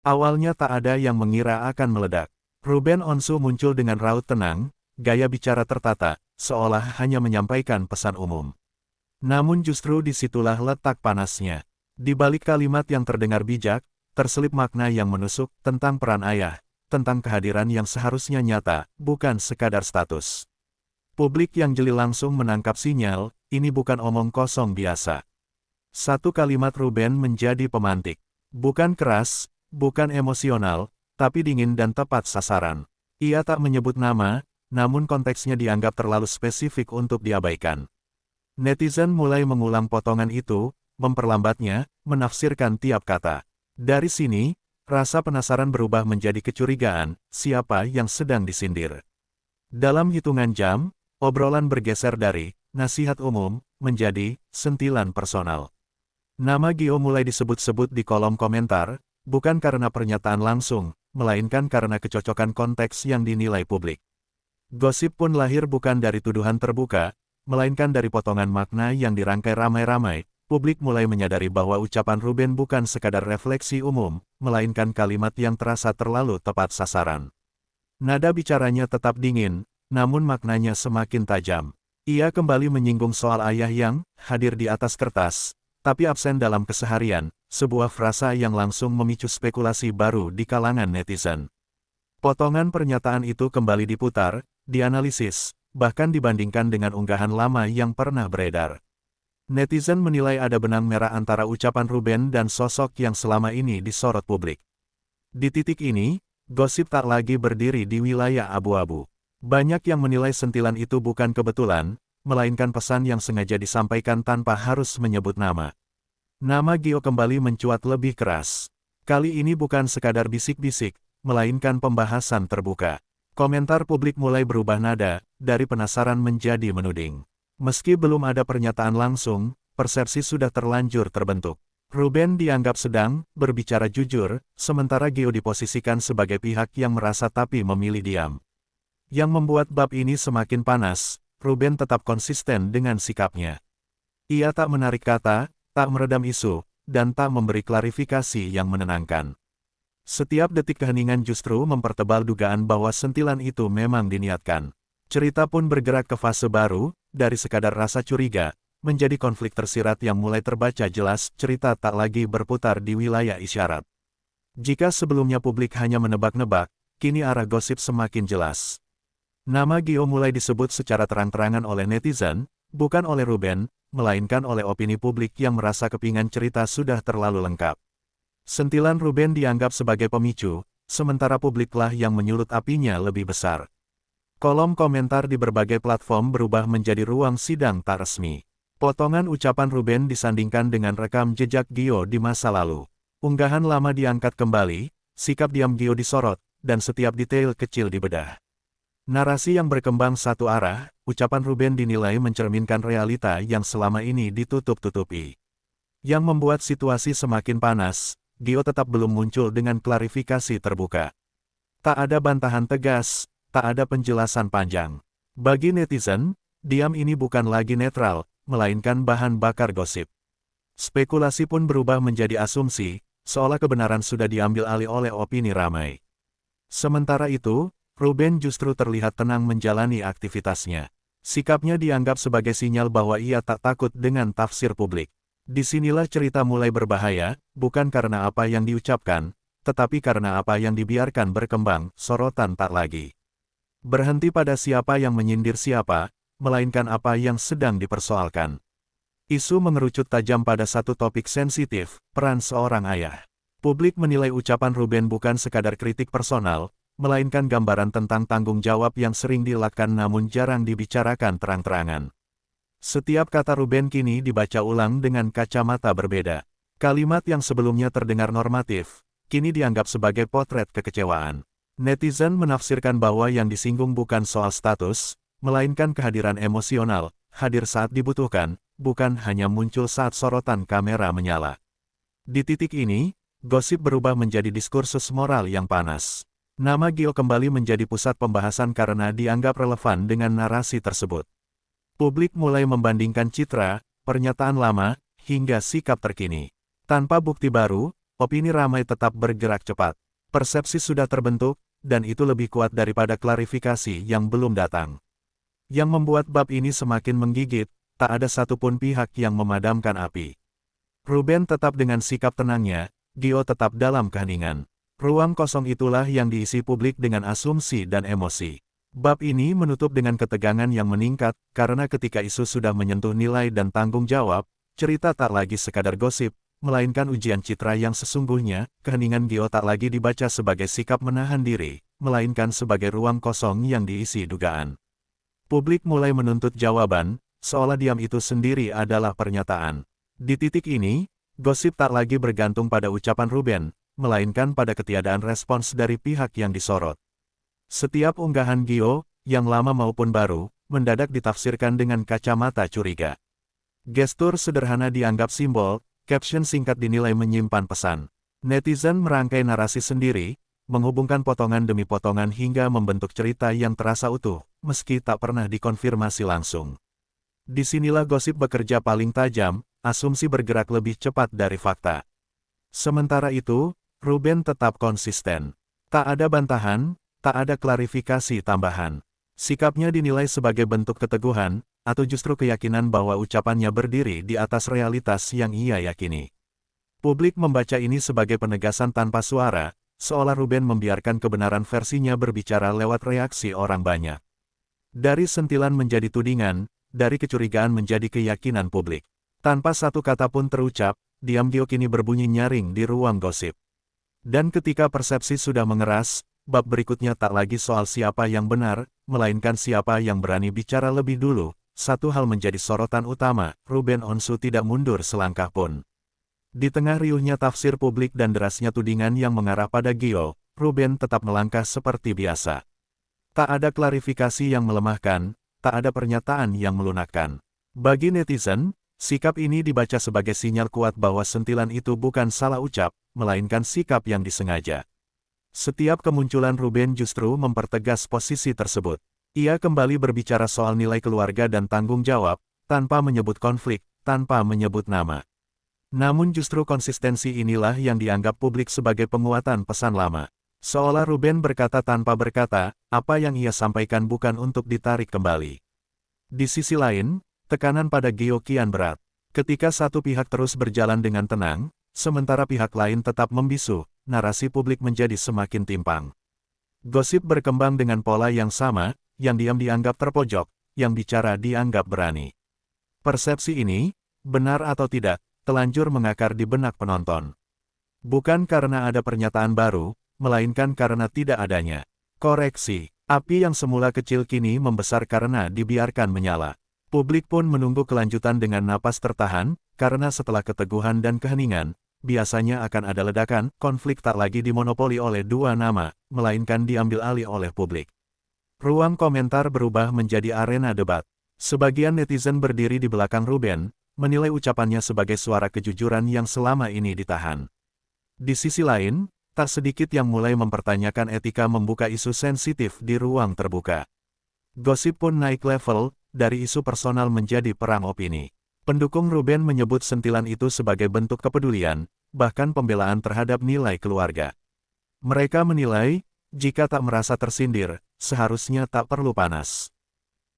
Awalnya tak ada yang mengira akan meledak. Ruben Onsu muncul dengan raut tenang, gaya bicara tertata, seolah hanya menyampaikan pesan umum. Namun justru disitulah letak panasnya. Di balik kalimat yang terdengar bijak, terselip makna yang menusuk tentang peran ayah, tentang kehadiran yang seharusnya nyata, bukan sekadar status. Publik yang jeli langsung menangkap sinyal, ini bukan omong kosong biasa. Satu kalimat Ruben menjadi pemantik. Bukan keras, bukan emosional, tapi dingin dan tepat sasaran. Ia tak menyebut nama, namun konteksnya dianggap terlalu spesifik untuk diabaikan. Netizen mulai mengulang potongan itu, memperlambatnya, menafsirkan tiap kata. Dari sini, rasa penasaran berubah menjadi kecurigaan, siapa yang sedang disindir. Dalam hitungan jam, obrolan bergeser dari nasihat umum menjadi sentilan personal. Nama Gio mulai disebut-sebut di kolom komentar, bukan karena pernyataan langsung, melainkan karena kecocokan konteks yang dinilai publik. Gosip pun lahir bukan dari tuduhan terbuka, melainkan dari potongan makna yang dirangkai ramai-ramai. Publik mulai menyadari bahwa ucapan Ruben bukan sekadar refleksi umum, melainkan kalimat yang terasa terlalu tepat sasaran. Nada bicaranya tetap dingin, namun maknanya semakin tajam. Ia kembali menyinggung soal ayah yang hadir di atas kertas, tapi absen dalam keseharian, sebuah frasa yang langsung memicu spekulasi baru di kalangan netizen. Potongan pernyataan itu kembali diputar, dianalisis, bahkan dibandingkan dengan unggahan lama yang pernah beredar. Netizen menilai ada benang merah antara ucapan Ruben dan sosok yang selama ini disorot publik. Di titik ini, gosip tak lagi berdiri di wilayah abu-abu. Banyak yang menilai sentilan itu bukan kebetulan, melainkan pesan yang sengaja disampaikan tanpa harus menyebut nama. Nama Gio kembali mencuat lebih keras. Kali ini bukan sekadar bisik-bisik, melainkan pembahasan terbuka. Komentar publik mulai berubah nada, dari penasaran menjadi menuding. Meski belum ada pernyataan langsung, persepsi sudah terlanjur terbentuk. Ruben dianggap sedang berbicara jujur, sementara Gio diposisikan sebagai pihak yang merasa tapi memilih diam. Yang membuat bab ini semakin panas, Ruben tetap konsisten dengan sikapnya. Ia tak menarik kata, tak meredam isu, dan tak memberi klarifikasi yang menenangkan. Setiap detik keheningan justru mempertebal dugaan bahwa sentilan itu memang diniatkan. Cerita pun bergerak ke fase baru, dari sekadar rasa curiga, menjadi konflik tersirat yang mulai terbaca jelas. Cerita tak lagi berputar di wilayah isyarat. Jika sebelumnya publik hanya menebak-nebak, kini arah gosip semakin jelas. Nama Gio mulai disebut secara terang-terangan oleh netizen, bukan oleh Ruben, melainkan oleh opini publik yang merasa kepingan cerita sudah terlalu lengkap. Sentilan Ruben dianggap sebagai pemicu, sementara publiklah yang menyulut apinya lebih besar. Kolom komentar di berbagai platform berubah menjadi ruang sidang tak resmi. Potongan ucapan Ruben disandingkan dengan rekam jejak Gio di masa lalu. Unggahan lama diangkat kembali, sikap diam Gio disorot, dan setiap detail kecil dibedah. Narasi yang berkembang satu arah, ucapan Ruben dinilai mencerminkan realita yang selama ini ditutup-tutupi. Yang membuat situasi semakin panas, Gio tetap belum muncul dengan klarifikasi terbuka. Tak ada bantahan tegas, tak ada penjelasan panjang. Bagi netizen, diam ini bukan lagi netral, melainkan bahan bakar gosip. Spekulasi pun berubah menjadi asumsi, seolah kebenaran sudah diambil alih oleh opini ramai. Sementara itu, Ruben justru terlihat tenang menjalani aktivitasnya. Sikapnya dianggap sebagai sinyal bahwa ia tak takut dengan tafsir publik. Disinilah cerita mulai berbahaya, bukan karena apa yang diucapkan, tetapi karena apa yang dibiarkan berkembang. Sorotan tak lagi berhenti pada siapa yang menyindir siapa, melainkan apa yang sedang dipersoalkan. Isu mengerucut tajam pada satu topik sensitif, peran seorang ayah. Publik menilai ucapan Ruben bukan sekadar kritik personal, melainkan gambaran tentang tanggung jawab yang sering dielakkan namun jarang dibicarakan terang-terangan. Setiap kata Ruben kini dibaca ulang dengan kacamata berbeda. Kalimat yang sebelumnya terdengar normatif, kini dianggap sebagai potret kekecewaan. Netizen menafsirkan bahwa yang disinggung bukan soal status, melainkan kehadiran emosional, hadir saat dibutuhkan, bukan hanya muncul saat sorotan kamera menyala. Di titik ini, gosip berubah menjadi diskursus moral yang panas. Nama Gio kembali menjadi pusat pembahasan karena dianggap relevan dengan narasi tersebut. Publik mulai membandingkan citra, pernyataan lama, hingga sikap terkini. Tanpa bukti baru, opini ramai tetap bergerak cepat. Persepsi sudah terbentuk, dan itu lebih kuat daripada klarifikasi yang belum datang. Yang membuat bab ini semakin menggigit, tak ada satupun pihak yang memadamkan api. Ruben tetap dengan sikap tenangnya, Gio tetap dalam keheningan. Ruang kosong itulah yang diisi publik dengan asumsi dan emosi. Bab ini menutup dengan ketegangan yang meningkat, karena ketika isu sudah menyentuh nilai dan tanggung jawab, cerita tak lagi sekadar gosip, melainkan ujian citra yang sesungguhnya. Keheningan Gio tak lagi dibaca sebagai sikap menahan diri, melainkan sebagai ruang kosong yang diisi dugaan. Publik mulai menuntut jawaban, seolah diam itu sendiri adalah pernyataan. Di titik ini, gosip tak lagi bergantung pada ucapan Ruben, melainkan pada ketiadaan respons dari pihak yang disorot. Setiap unggahan Gio, yang lama maupun baru, mendadak ditafsirkan dengan kacamata curiga. Gestur sederhana dianggap simbol, caption singkat dinilai menyimpan pesan. Netizen merangkai narasi sendiri, menghubungkan potongan demi potongan hingga membentuk cerita yang terasa utuh, meski tak pernah dikonfirmasi langsung. Disinilah gosip bekerja paling tajam, asumsi bergerak lebih cepat dari fakta. Sementara itu, Ruben tetap konsisten. Tak ada bantahan, tak ada klarifikasi tambahan. Sikapnya dinilai sebagai bentuk keteguhan, atau justru keyakinan bahwa ucapannya berdiri di atas realitas yang ia yakini. Publik membaca ini sebagai penegasan tanpa suara, seolah Ruben membiarkan kebenaran versinya berbicara lewat reaksi orang banyak. Dari sentilan menjadi tudingan, dari kecurigaan menjadi keyakinan publik. Tanpa satu kata pun terucap, diam Gio kini berbunyi nyaring di ruang gosip. Dan ketika persepsi sudah mengeras, bab berikutnya tak lagi soal siapa yang benar, melainkan siapa yang berani bicara lebih dulu. Satu hal menjadi sorotan utama, Ruben Onsu tidak mundur selangkah pun. Di tengah riuhnya tafsir publik dan derasnya tudingan yang mengarah pada Gio, Ruben tetap melangkah seperti biasa. Tak ada klarifikasi yang melemahkan, tak ada pernyataan yang melunakkan. Bagi netizen, sikap ini dibaca sebagai sinyal kuat bahwa sentilan itu bukan salah ucap, melainkan sikap yang disengaja. Setiap kemunculan Ruben justru mempertegas posisi tersebut. Ia kembali berbicara soal nilai keluarga dan tanggung jawab, tanpa menyebut konflik, tanpa menyebut nama. Namun justru konsistensi inilah yang dianggap publik sebagai penguatan pesan lama. Seolah Ruben berkata tanpa berkata, apa yang ia sampaikan bukan untuk ditarik kembali. Di sisi lain, tekanan pada Gio kian berat. Ketika satu pihak terus berjalan dengan tenang, sementara pihak lain tetap membisu, narasi publik menjadi semakin timpang. Gosip berkembang dengan pola yang sama, yang diam dianggap terpojok, yang bicara dianggap berani. Persepsi ini, benar atau tidak, telanjur mengakar di benak penonton. Bukan karena ada pernyataan baru, melainkan karena tidak adanya koreksi. Api yang semula kecil kini membesar karena dibiarkan menyala. Publik pun menunggu kelanjutan dengan napas tertahan, karena setelah keteguhan dan keheningan, biasanya akan ada ledakan. Konflik tak lagi dimonopoli oleh dua nama, melainkan diambil alih oleh publik. Ruang komentar berubah menjadi arena debat. Sebagian netizen berdiri di belakang Ruben, menilai ucapannya sebagai suara kejujuran yang selama ini ditahan. Di sisi lain, tak sedikit yang mulai mempertanyakan etika membuka isu sensitif di ruang terbuka. Gosip pun naik level, dari isu personal menjadi perang opini. Pendukung Ruben menyebut sentilan itu sebagai bentuk kepedulian, bahkan pembelaan terhadap nilai keluarga. Mereka menilai, jika tak merasa tersindir, seharusnya tak perlu panas.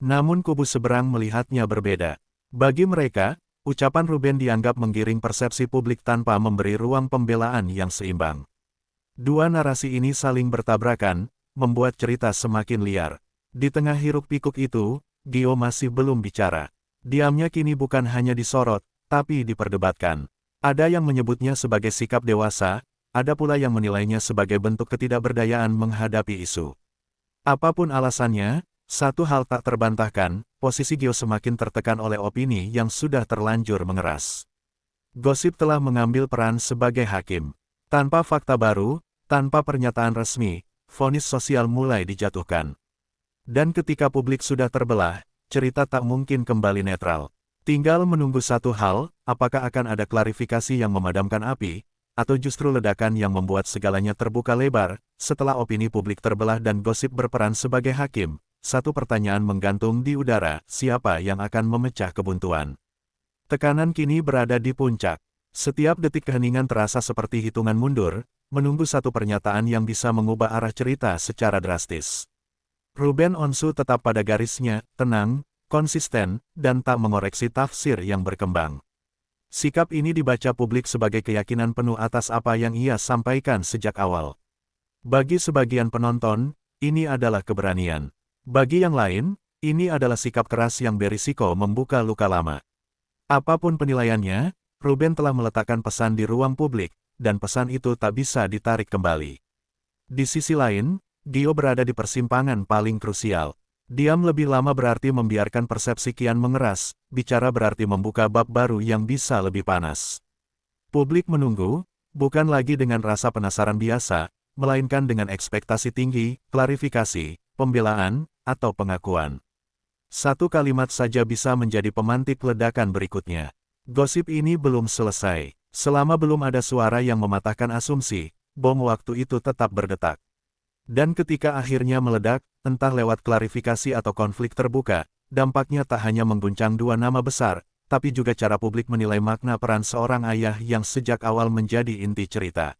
Namun kubu seberang melihatnya berbeda. Bagi mereka, ucapan Ruben dianggap menggiring persepsi publik tanpa memberi ruang pembelaan yang seimbang. Dua narasi ini saling bertabrakan, membuat cerita semakin liar. Di tengah hiruk-pikuk itu, Gio masih belum bicara. Diamnya kini bukan hanya disorot, tapi diperdebatkan. Ada yang menyebutnya sebagai sikap dewasa, ada pula yang menilainya sebagai bentuk ketidakberdayaan menghadapi isu. Apapun alasannya, satu hal tak terbantahkan, posisi Gio semakin tertekan oleh opini yang sudah terlanjur mengeras. Gosip telah mengambil peran sebagai hakim. Tanpa fakta baru, tanpa pernyataan resmi, vonis sosial mulai dijatuhkan. Dan ketika publik sudah terbelah, cerita tak mungkin kembali netral. Tinggal menunggu satu hal, apakah akan ada klarifikasi yang memadamkan api, atau justru ledakan yang membuat segalanya terbuka lebar. Setelah opini publik terbelah dan gosip berperan sebagai hakim, satu pertanyaan menggantung di udara, siapa yang akan memecah kebuntuan? Tekanan kini berada di puncak. Setiap detik keheningan terasa seperti hitungan mundur, menunggu satu pernyataan yang bisa mengubah arah cerita secara drastis. Ruben Onsu tetap pada garisnya, tenang, konsisten, dan tak mengoreksi tafsir yang berkembang. Sikap ini dibaca publik sebagai keyakinan penuh atas apa yang ia sampaikan sejak awal. Bagi sebagian penonton, ini adalah keberanian. Bagi yang lain, ini adalah sikap keras yang berisiko membuka luka lama. Apapun penilaiannya, Ruben telah meletakkan pesan di ruang publik, dan pesan itu tak bisa ditarik kembali. Di sisi lain, Gio berada di persimpangan paling krusial. Diam lebih lama berarti membiarkan persepsi kian mengeras, bicara berarti membuka bab baru yang bisa lebih panas. Publik menunggu, bukan lagi dengan rasa penasaran biasa, melainkan dengan ekspektasi tinggi, klarifikasi, pembelaan, atau pengakuan. Satu kalimat saja bisa menjadi pemantik ledakan berikutnya. Gosip ini belum selesai. Selama belum ada suara yang mematahkan asumsi, bom waktu itu tetap berdetak. Dan ketika akhirnya meledak, entah lewat klarifikasi atau konflik terbuka, dampaknya tak hanya mengguncang dua nama besar, tapi juga cara publik menilai makna peran seorang ayah yang sejak awal menjadi inti cerita.